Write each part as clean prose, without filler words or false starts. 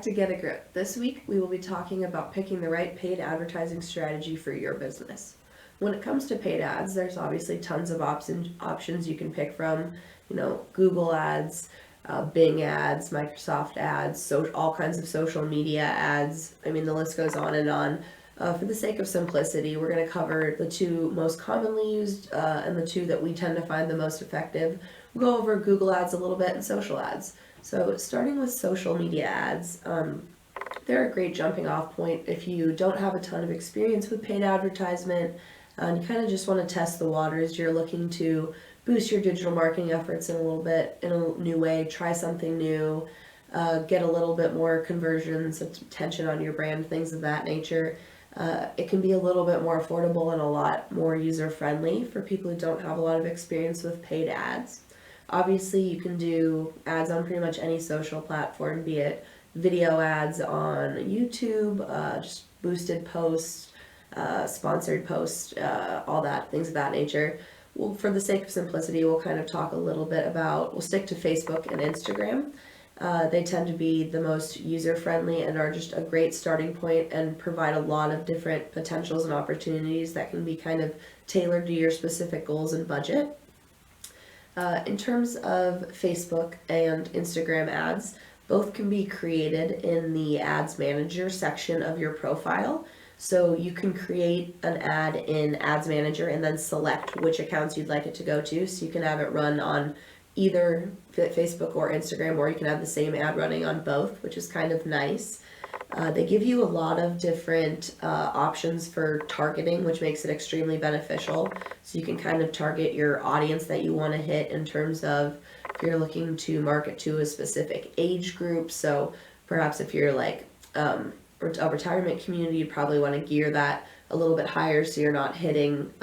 to Get a Grip. This week we will be talking about picking the right paid advertising strategy for your business. When it comes to paid ads, there's obviously tons of options you can pick from. Google ads, Bing ads, Microsoft ads, all kinds of social media ads. I mean, the list goes on and on. For the sake of simplicity, we're going to cover the two most commonly used and the two that we tend to find the most effective. We'll go over Google ads a little bit and social ads. So starting with social media ads, they're a great jumping off point if you don't have a ton of experience with paid advertisement and you kind of just want to test the waters. You're looking to boost your digital marketing efforts in a new way, try something new, get a little bit more conversions, attention on your brand, things of that nature. It can be a little bit more affordable and a lot more user-friendly for people who don't have a lot of experience with paid ads. Obviously, you can do ads on pretty much any social platform, be it video ads on YouTube, just boosted posts, sponsored posts, all that, things of that nature. Well, for the sake of simplicity, we'll kind of talk a little bit we'll stick to Facebook and Instagram. They tend to be the most user-friendly and are just a great starting point and provide a lot of different potentials and opportunities that can be kind of tailored to your specific goals and budget. In terms of Facebook and Instagram ads, both can be created in the Ads Manager section of your profile. So you can create an ad in Ads Manager and then select which accounts you'd like it to go to. So you can have it run on either Facebook or Instagram, or you can have the same ad running on both, which is kind of nice. They give you a lot of different options for targeting, which makes it extremely beneficial. So you can kind of target your audience that you want to hit in terms of if you're looking to market to a specific age group. So perhaps if you're like a retirement community, you probably want to gear that a little bit higher so you're not hitting,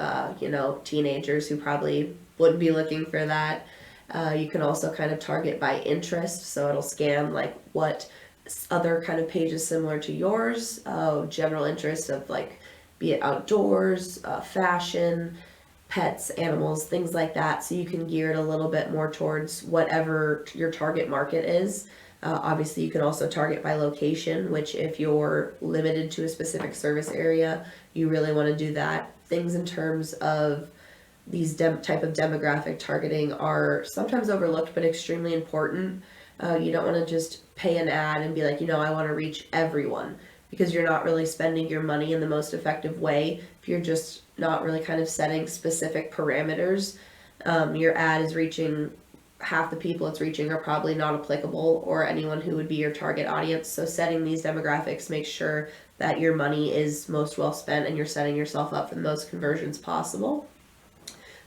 teenagers who probably wouldn't be looking for that. You can also kind of target by interest, so it'll scan like what other kind of pages similar to yours, general interest of like, be it outdoors, fashion, pets, animals, things like that. So you can gear it a little bit more towards whatever your target market is. Obviously, you can also target by location, which if you're limited to a specific service area, you really want to do that. Things in terms of these type of demographic targeting are sometimes overlooked but extremely important. You don't want to just pay an ad and be like, I want to reach everyone, because you're not really spending your money in the most effective way if you're just not really kind of setting specific parameters. Your ad is reaching half the people it's reaching are probably not applicable, or anyone who would be your target audience. So setting these demographics makes sure that your money is most well spent and you're setting yourself up for the most conversions possible.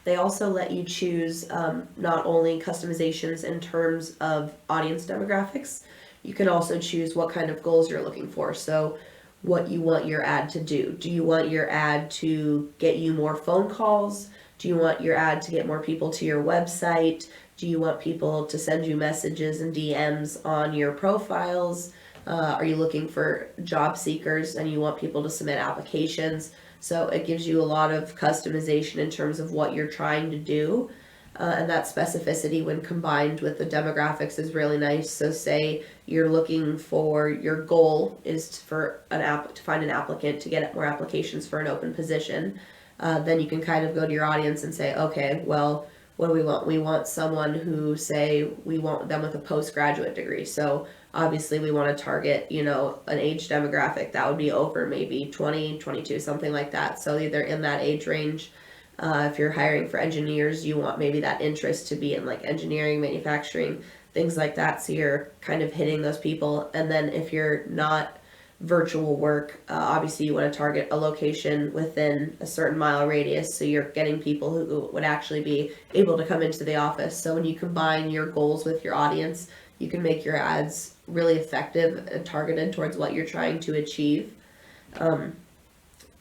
They also let you choose not only customizations in terms of audience demographics, you can also choose what kind of goals you're looking for. So what you want your ad to do. Do you want your ad to get you more phone calls? Do you want your ad to get more people to your website? Do you want people to send you messages and DMs on your profiles? Are you looking for job seekers and you want people to submit applications? So it gives you a lot of customization in terms of what you're trying to do. And that specificity when combined with the demographics is really nice. So say you're looking for, your goal is for to find an applicant to get more applications for an open position. Then you can kind of go to your audience and say, okay, well, what do we want? We want someone who, say, we want them with a postgraduate degree. So obviously we want to target, an age demographic that would be over maybe 20, 22, something like that. So either in that age range. If you're hiring for engineers, you want maybe that interest to be in like engineering, manufacturing, things like that. So you're kind of hitting those people. And then if you're not virtual work, obviously you want to target a location within a certain mile radius. So you're getting people who would actually be able to come into the office. So when you combine your goals with your audience, you can make your ads really effective and targeted towards what you're trying to achieve.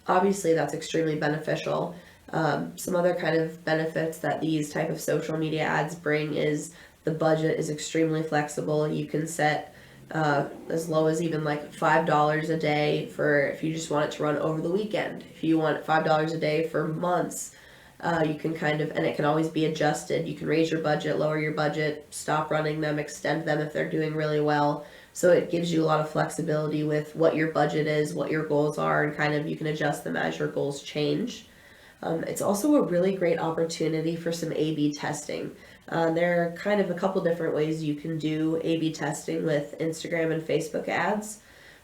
Obviously that's extremely beneficial. Some other kind of benefits that these type of social media ads bring is the budget is extremely flexible. You can set as low as even like $5 a day for if you just want it to run over the weekend. If you want $5 a day for months, you can and it can always be adjusted. You can raise your budget, lower your budget, stop running them, extend them if they're doing really well. So it gives you a lot of flexibility with what your budget is, what your goals are, and kind of you can adjust them as your goals change. It's also a really great opportunity for some A/B testing. There are kind of a couple different ways you can do A/B testing with Instagram and Facebook ads.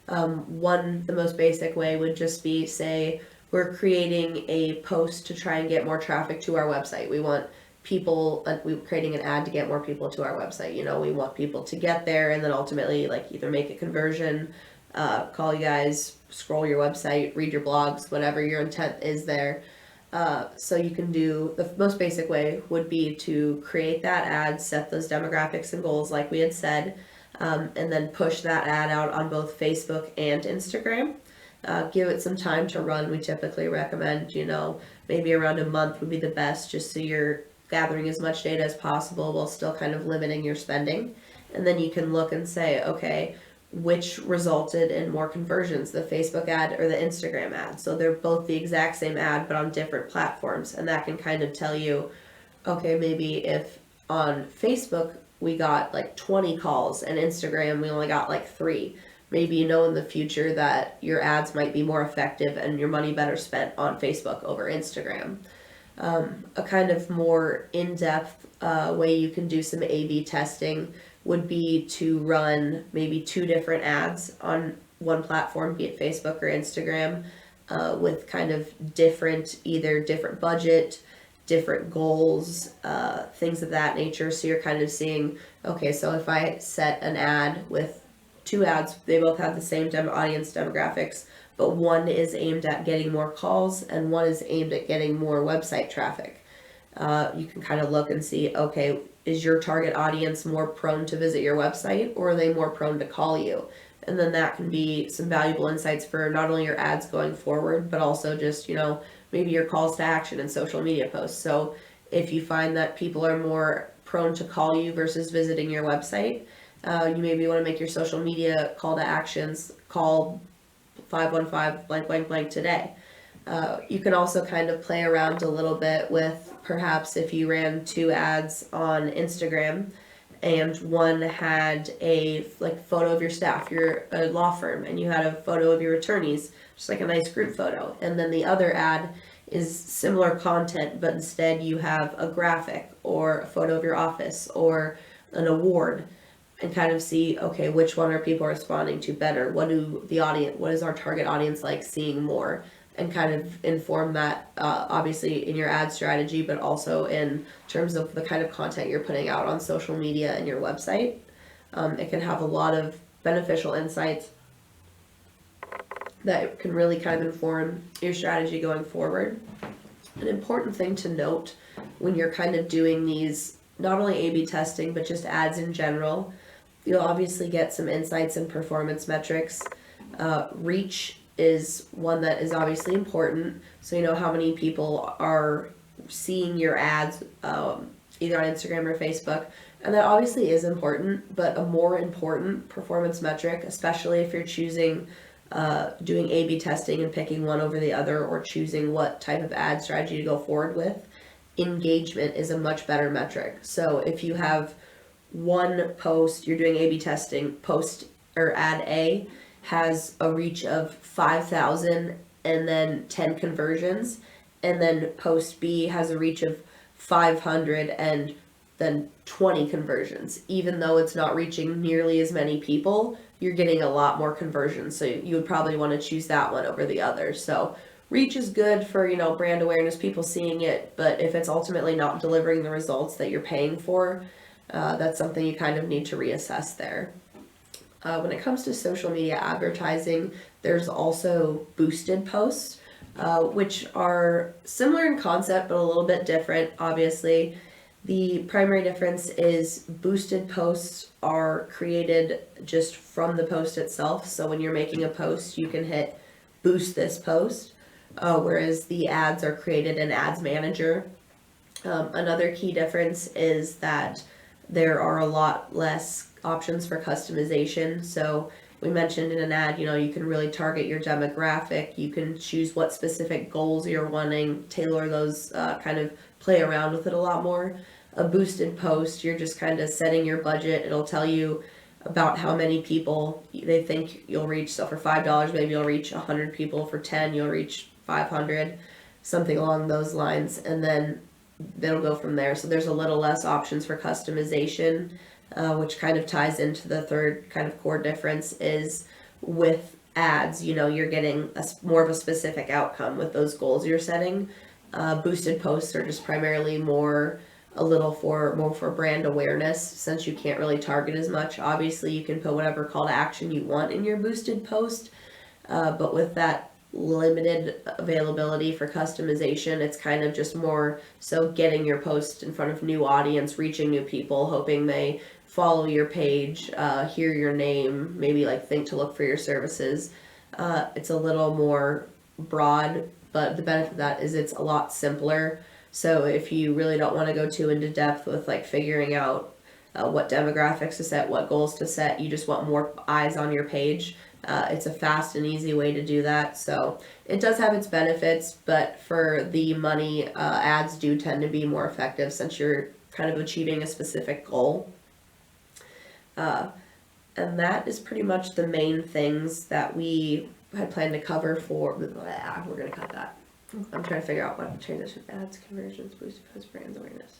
The most basic way would just be, say, we're creating a post to try and get more traffic to our website. We want people, we're creating an ad to get more people to our website. We want people to get there and then ultimately either make a conversion, call you guys, scroll your website, read your blogs, whatever your intent is there. So you can do, the most basic way would be to create that ad, set those demographics and goals like we had said, and then push that ad out on both Facebook and Instagram. Give it some time to run. We typically recommend, maybe around a month would be the best, just so you're gathering as much data as possible while still kind of limiting your spending. And then you can look and say, okay, which resulted in more conversions, the Facebook ad or the Instagram ad? So they're both the exact same ad, but on different platforms. And that can kind of tell you, okay, maybe if on Facebook we got 20 calls and Instagram we only got 3, maybe in the future that your ads might be more effective and your money better spent on Facebook over Instagram. A kind of more in-depth way you can do some A/B testing would be to run maybe 2 different ads on one platform, be it Facebook or Instagram, with kind of either different budget, different goals, things of that nature. So you're kind of seeing, okay, so if I set an ad with 2 ads, they both have the same audience demographics, but one is aimed at getting more calls and one is aimed at getting more website traffic. You can kind of look and see, okay, is your target audience more prone to visit your website, or are they more prone to call you? And then that can be some valuable insights for not only your ads going forward, but also just, maybe your calls to action and social media posts. So if you find that people are more prone to call you versus visiting your website, you maybe want to make your social media call to actions, call 515 blank blank blank today. You can also kind of play around a little bit with, perhaps if you ran 2 ads on Instagram and one had a photo of your staff, you're a law firm, and you had a photo of your attorneys, just a nice group photo, and then the other ad is similar content, but instead you have a graphic or a photo of your office or an award, and kind of see, okay, which one are people responding to better? What is our target audience seeing more? And kind of inform that, obviously in your ad strategy, but also in terms of the kind of content you're putting out on social media and your website. It can have a lot of beneficial insights that can really kind of inform your strategy going forward. An important thing to note when you're kind of doing these, not only A/B testing, but just ads in general, you'll obviously get some insights and performance metrics. Reach is one that is obviously important. So how many people are seeing your ads, either on Instagram or Facebook. And that obviously is important, but a more important performance metric, especially if you're choosing doing A/B testing and picking one over the other, or choosing what type of ad strategy to go forward with, engagement is a much better metric. So if you have one post, you're doing A/B testing, post or ad A has a reach of 5,000 and then 10 conversions, and then post B has a reach of 500 and then 20 conversions. Even though it's not reaching nearly as many people, you're getting a lot more conversions. So you would probably want to choose that one over the other. So reach is good for, brand awareness, people seeing it, but if it's ultimately not delivering the results that you're paying for, that's something you kind of need to reassess there. When it comes to social media advertising, there's also boosted posts, which are similar in concept, but a little bit different, obviously. The primary difference is boosted posts are created just from the post itself. So when you're making a post, you can hit boost this post, whereas the ads are created in Ads Manager. Another key difference is that there are a lot less options for customization. So we mentioned in an ad, you can really target your demographic. You can choose what specific goals you're wanting, tailor those, kind of play around with it a lot more. A boosted post, you're just kind of setting your budget. It'll tell you about how many people they think you'll reach. So for $5, maybe you'll reach 100 people. For 10, you'll reach 500, something along those lines. And then they'll go from there. So there's a little less options for customization, which kind of ties into the third kind of core difference is with ads, you're getting more of a specific outcome with those goals you're setting. Boosted posts are just primarily more for brand awareness, since you can't really target as much. Obviously, you can put whatever call to action you want in your boosted post, but with that limited availability for customization, it's kind of just more so getting your post in front of new audience, reaching new people, hoping they follow your page, hear your name, maybe like think to look for your services. It's a little more broad, but the benefit of that is it's a lot simpler. So if you really don't want to go too into depth with like figuring out what demographics to set, what goals to set, you just want more eyes on your page. It's a fast and easy way to do that. So it does have its benefits, but for the money, ads do tend to be more effective since you're kind of achieving a specific goal. And that is pretty much the main things that we had planned to cover for. We're going to cut that. I'm trying to figure out what transition ads, conversions, boosted post, brands awareness.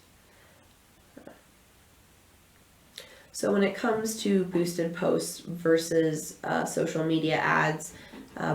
So when it comes to boosted posts versus social media ads,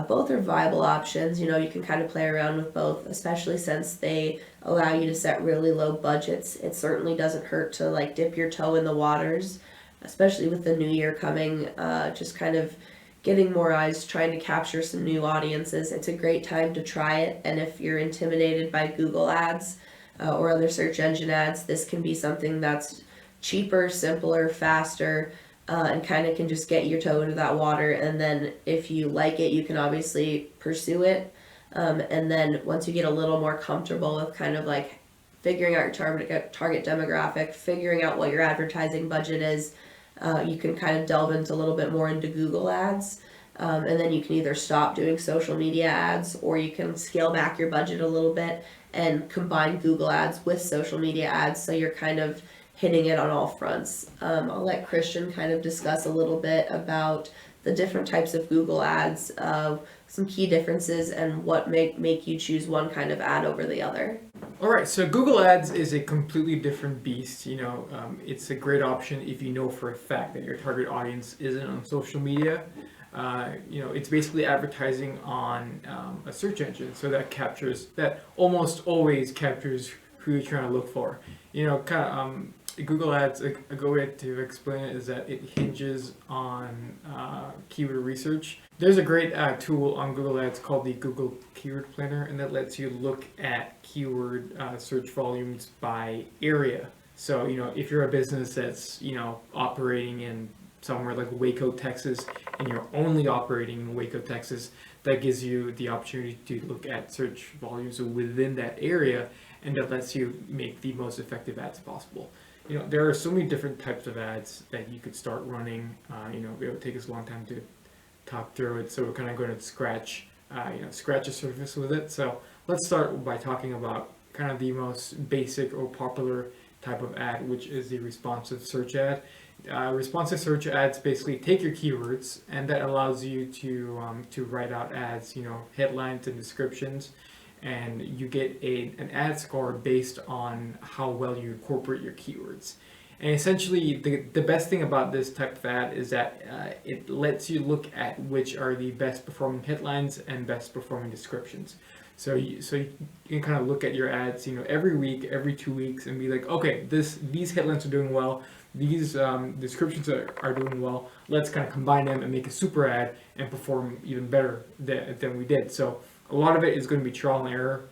both are viable options. You can kind of play around with both, especially since they allow you to set really low budgets. It certainly doesn't hurt to like dip your toe in the waters, especially with the new year coming, just kind of getting more eyes, trying to capture some new audiences. It's a great time to try it. And if you're intimidated by Google ads or other search engine ads, this can be something that's cheaper, simpler, faster, and kind of can just get your toe into that water. And then if you like it, you can obviously pursue it. And then once you get a little more comfortable with kind of like figuring out your target demographic, figuring out what your advertising budget is, you can kind of delve into a little bit more into Google ads. And then you can either stop doing social media ads, or you can scale back your budget a little bit and combine Google ads with social media ads, so you're kind of hitting it on all fronts. I'll let Christian kind of discuss a little bit about the different types of Google ads, some key differences, and what make you choose one kind of ad over the other. All right, so Google Ads is a completely different beast. It's a great option if you know for a fact that your target audience isn't on social media. It's basically advertising on a search engine, so that almost always captures who you're trying to look for. Google Ads, a good way to explain it is that it hinges on keyword research. There's a great tool on Google Ads called the Google Keyword Planner, and that lets you look at keyword search volumes by area. So, if you're a business that's, operating in somewhere like Waco, Texas, and you're only operating in Waco, Texas, that gives you the opportunity to look at search volumes within that area, and that lets you make the most effective ads possible. There are so many different types of ads that you could start running. It would take us a long time to talk through it, so we're kind of going to scratch the surface with it. So let's start by talking about kind of the most basic or popular type of ad, which is the responsive search ad. Responsive search ads basically take your keywords, and that allows you to write out ads, headlines and descriptions, and you get an ad score based on how well you incorporate your keywords. And essentially, the best thing about this type of ad is that it lets you look at which are the best performing headlines and best performing descriptions. So you can kind of look at your ads, every week, every 2 weeks, and be like, okay, these headlines are doing well, these descriptions are doing well. Let's kind of combine them and make a super ad and perform even better than we did. So a lot of it is going to be trial and error,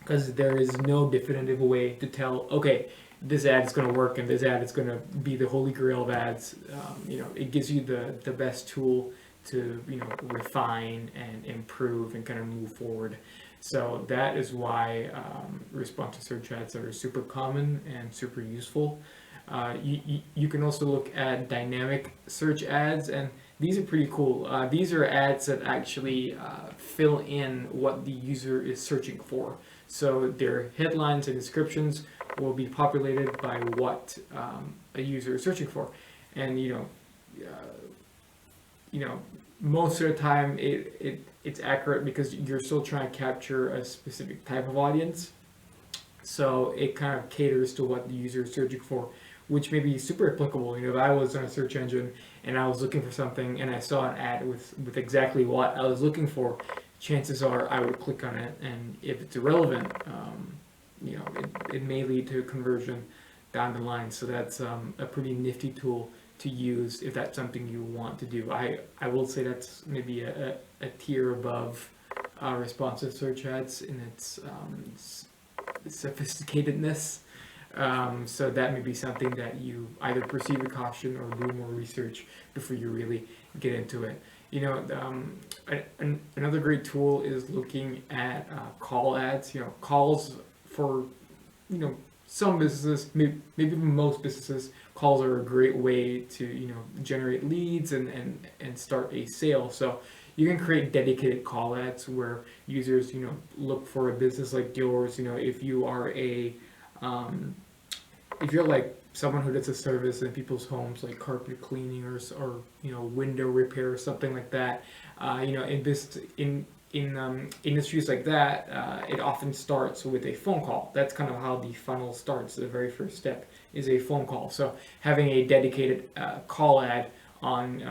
because there is no definitive way to tell, okay, this ad is going to work and this ad is going to be the holy grail of ads. It gives you the best tool to refine and improve and kind of move forward. So that is why responsive search ads are super common and super useful. You can also look at dynamic search ads, and these are pretty cool. These are ads that actually fill in what the user is searching for. So their headlines and descriptions will be populated by what a user is searching for. And you know, most of the time it's accurate because you're still trying to capture a specific type of audience. So it kind of caters to what the user is searching for, which may be super applicable. You know, if I was on a search engine and I was looking for something and I saw an ad with exactly what I was looking for, chances are I would click on it. And if it's irrelevant, you know, it may lead to a conversion down the line. So that's a pretty nifty tool to use if that's something you want to do. I will say that's maybe a tier above responsive search ads in its sophisticatedness. So that may be something that you either proceed with caution or do more research before you really get into it. You know, another great tool is looking at call ads. You know, calls for, you know, some businesses, maybe even most businesses, calls are a great way to, you know, generate leads and start a sale. So you can create dedicated call ads where users, you know, look for a business like yours. You know, if you are if you're like someone who does a service in people's homes, like carpet cleaning or you know, window repair or something like that, you know, in industries like that, it often starts with a phone call. That's kind of how the funnel starts. The very first step is a phone call. So having a dedicated call ad on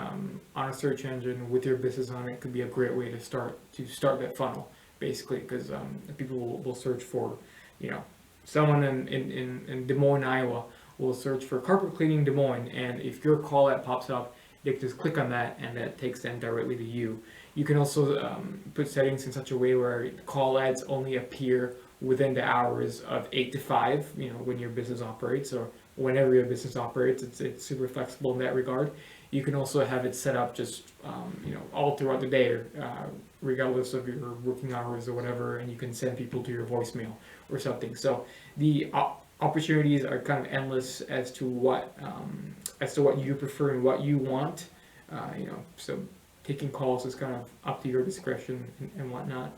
a search engine with your business on it could be a great way to start that funnel, basically, because people will search for, you know, someone in Des Moines, Iowa will search for carpet cleaning Des Moines, and if your call ad pops up, they can just click on that and that takes them directly to you. You can also put settings in such a way where call ads only appear within the hours of 8 to 5, you know, when your business operates, or whenever your business operates. It's super flexible in that regard. You can also have it set up just, you know, all throughout the day, regardless of your working hours or whatever, and you can send people to your voicemail or something. So the opportunities are kind of endless as to what you prefer and what you want. You know, so taking calls is kind of up to your discretion and whatnot.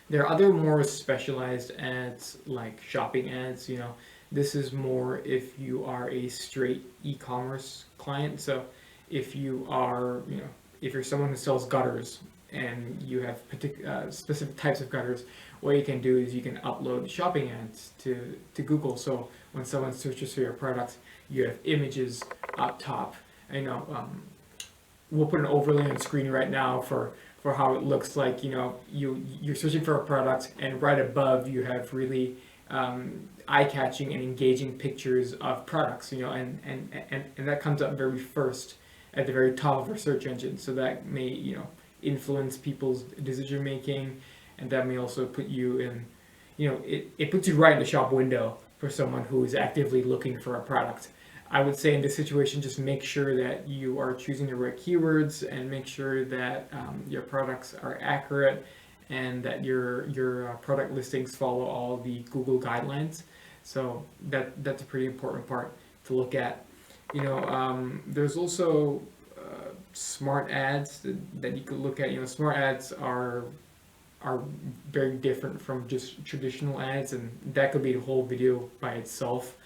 There are other more specialized ads like shopping ads. You know, this is more if you are a straight e-commerce client. So if you are, you know, if you're someone who sells gutters and you have specific types of gutters, what you can do is you can upload shopping ads to Google. So when someone searches for your products, you have images up top. You know, we'll put an overlay on the screen right now for how it looks like. You know, you're searching for a product, and right above you have really eye-catching and engaging pictures of products. You know, and that comes up very first at the very top of our search engine. So that may, you know, influence people's decision making, and that may also put you in, you know, it puts you right in the shop window for someone who is actively looking for a product. I would say in this situation, just make sure that you are choosing the right keywords and make sure that your products are accurate and that your product listings follow all the Google guidelines. So that's a pretty important part to look at. You know, there's also smart ads that you could look at. You know, smart ads are very different from just traditional ads, and that could be a whole video by itself.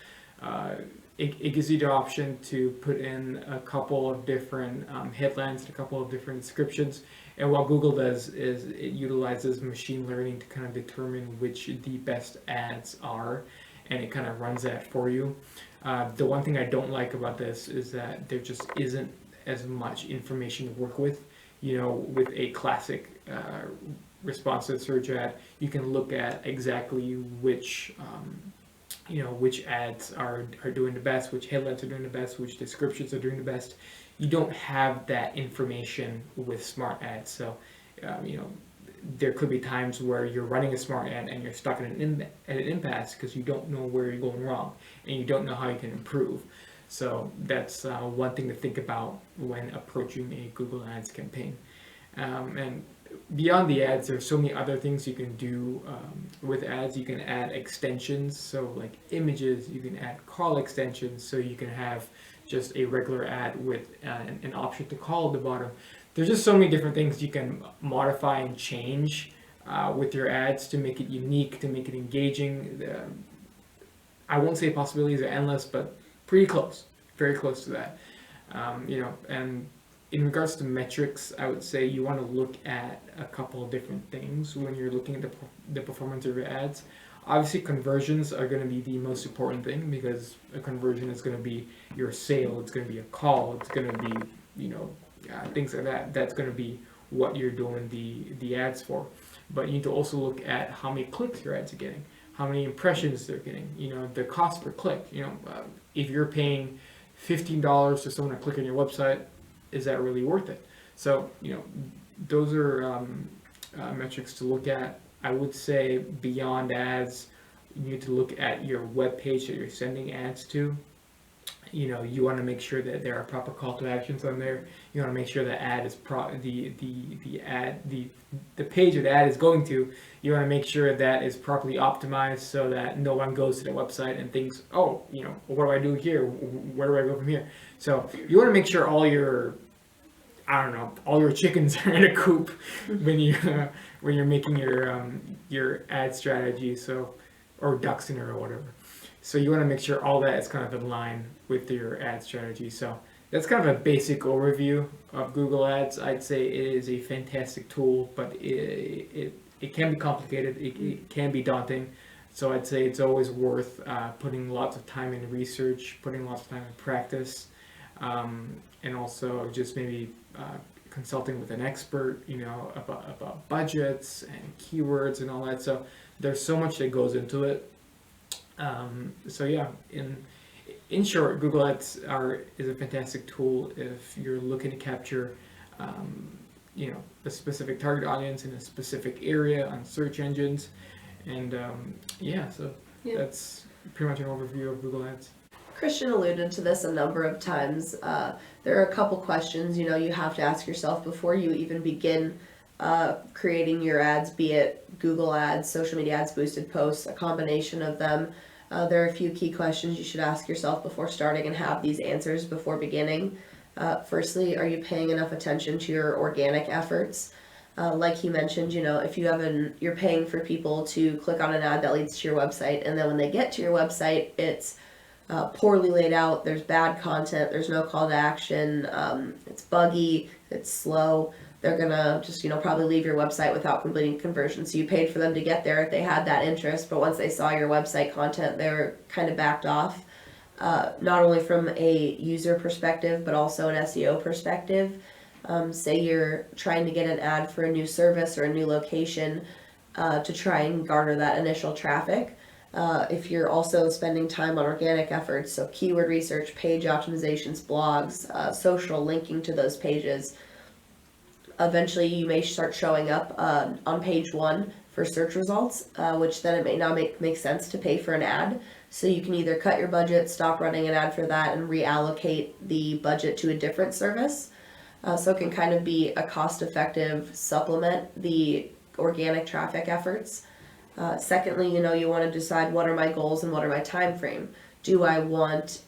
It gives you the option to put in a couple of different headlines and a couple of different descriptions. And what Google does is it utilizes machine learning to kind of determine which the best ads are, and it kind of runs that for you. The one thing I don't like about this is that there just isn't as much information to work with. You know, with a classic responsive search ad, you can look at exactly which you know, which ads are doing the best, which headlines are doing the best, which descriptions are doing the best. You don't have that information with smart ads. So you know, there could be times where you're running a smart ad and you're stuck at an impasse because you don't know where you're going wrong and you don't know how you can improve. So that's one thing to think about when approaching a Google Ads campaign. And beyond the ads, there's so many other things you can do with ads. You can add extensions, so like images. You can add call extensions, so you can have just a regular ad with an option to call at the bottom. There's just so many different things you can modify and change with your ads to make it unique, to make it engaging. I won't say possibilities are endless, but pretty close, very close to that. And in regards to metrics, I would say you want to look at a couple of different things when you're looking at the performance of your ads. Obviously, conversions are going to be the most important thing, because a conversion is going to be your sale, it's going to be a call, it's going to be, things like that. That's going to be what you're doing the ads for. But you need to also look at how many clicks your ads are getting, how many impressions they're getting, the cost per click. If you're paying $15 to someone to click on your website, is that really worth it? So, those are metrics to look at. I would say beyond ads, you need to look at your web page that you're sending ads to. You want to make sure that there are proper call to actions on there. You want to make sure the ad is the page that the ad is going to. You want to make sure that is properly optimized so that no one goes to the website and thinks, oh, what do I do here? Where do I go from here? So you want to make sure all your chickens are in a coop when you're making your ad strategy. So, or ducks in or whatever. So you want to make sure all that is kind of in line with your ad strategy. So that's kind of a basic overview of Google Ads. I'd say it is a fantastic tool, but it can be complicated. It can be daunting. So I'd say it's always worth putting lots of time in research, putting lots of time in practice, and also just maybe consulting with an expert, about budgets and keywords and all that. So there's so much that goes into it. So yeah, in short, Google Ads is a fantastic tool if you're looking to capture, a specific target audience in a specific area on search engines, and that's pretty much an overview of Google Ads. Christian alluded to this a number of times. There are a couple questions, you have to ask yourself before you even begin creating your ads, be it Google Ads, social media ads, boosted posts, a combination of them. There are a few key questions you should ask yourself before starting and have these answers before beginning. Firstly, are you paying enough attention to your organic efforts? Like he mentioned, if you're paying for people to click on an ad that leads to your website, and then when they get to your website, it's poorly laid out, there's bad content, there's no call to action, it's buggy, it's slow, they're gonna just probably leave your website without completing conversion. So you paid for them to get there if they had that interest, but once they saw your website content, they're kind of backed off. Not only from a user perspective, but also an SEO perspective. Say you're trying to get an ad for a new service or a new location to try and garner that initial traffic. If you're also spending time on organic efforts, so keyword research, page optimizations, blogs, social linking to those pages, eventually you may start showing up on page 1 for search results, which then it may not make sense to pay for an ad. So you can either cut your budget, stop running an ad for that, and reallocate the budget to a different service. So it can kind of be a cost-effective supplement the organic traffic efforts. Secondly, you want to decide what are my goals and what are my time frame. Do I want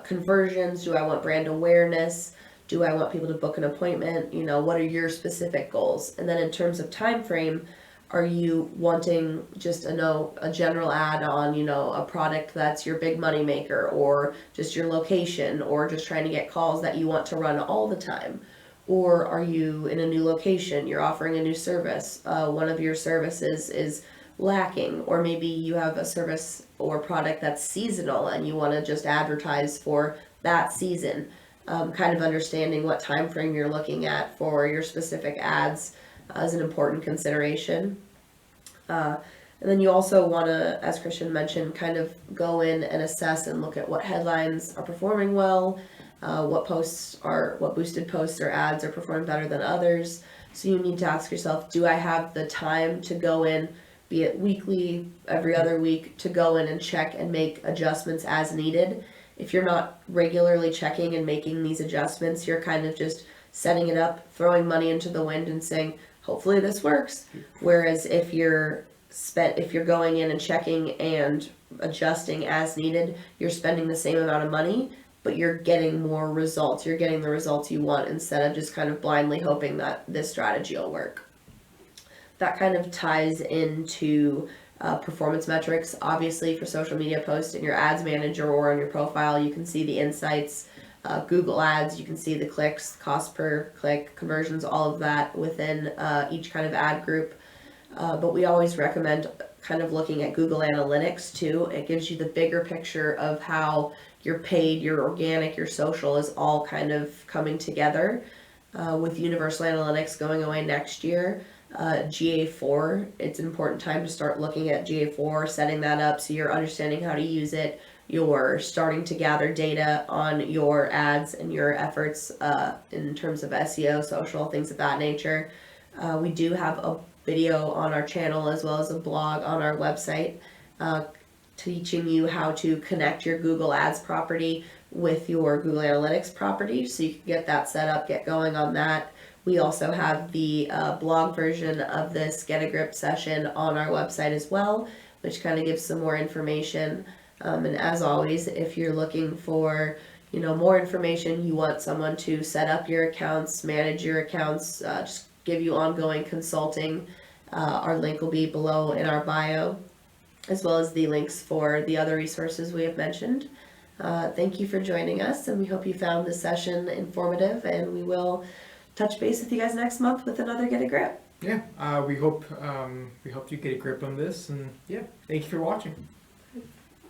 conversions? Do I want brand awareness? Do I want people to book an appointment? What are your specific goals? And then in terms of time frame, are you wanting just a general ad on, a product that's your big money maker, or just your location, or just trying to get calls that you want to run all the time? Or are you in a new location, you're offering a new service, one of your services is lacking, or maybe you have a service or product that's seasonal and you want to just advertise for that season. Kind of understanding what time frame you're looking at for your specific ads is an important consideration. And then you also want to, as Christian mentioned, kind of go in and assess and look at what headlines are performing well, what boosted posts or ads are performing better than others. So you need to ask yourself, do I have the time to go in, be it weekly, every other week, to go in and check and make adjustments as needed? If you're not regularly checking and making these adjustments, you're kind of just setting it up, throwing money into the wind and saying, hopefully this works. Whereas if you're going in and checking and adjusting as needed, you're spending the same amount of money, but you're getting more results. You're getting the results you want instead of just kind of blindly hoping that this strategy will work. That kind of ties into performance metrics. Obviously, for social media posts in your ads manager or on your profile, you can see the insights Google ads. You can see the clicks, cost per click, conversions, all of that within each kind of ad group. But we always recommend kind of looking at Google Analytics too. It gives you the bigger picture of how your paid, your organic, your social is all kind of coming together. With Universal Analytics going away next year, GA4, it's an important time to start looking at GA4, setting that up so you're understanding how to use it. You're starting to gather data on your ads and your efforts in terms of SEO, social, things of that nature. We do have a video on our channel as well as a blog on our website teaching you how to connect your Google Ads property with your Google Analytics property so you can get that set up, get going on that. We also have the blog version of this Get a Grip session on our website as well, which kind of gives some more information. And as always, if you're looking for more information, you want someone to set up your accounts, manage your accounts, just give you ongoing consulting, our link will be below in our bio, as well as the links for the other resources we have mentioned. Thank you for joining us, and we hope you found this session informative, and we will touch base with you guys next month with another Get a Grip. Yeah, we hope you get a grip on this, and yeah, thank you for watching.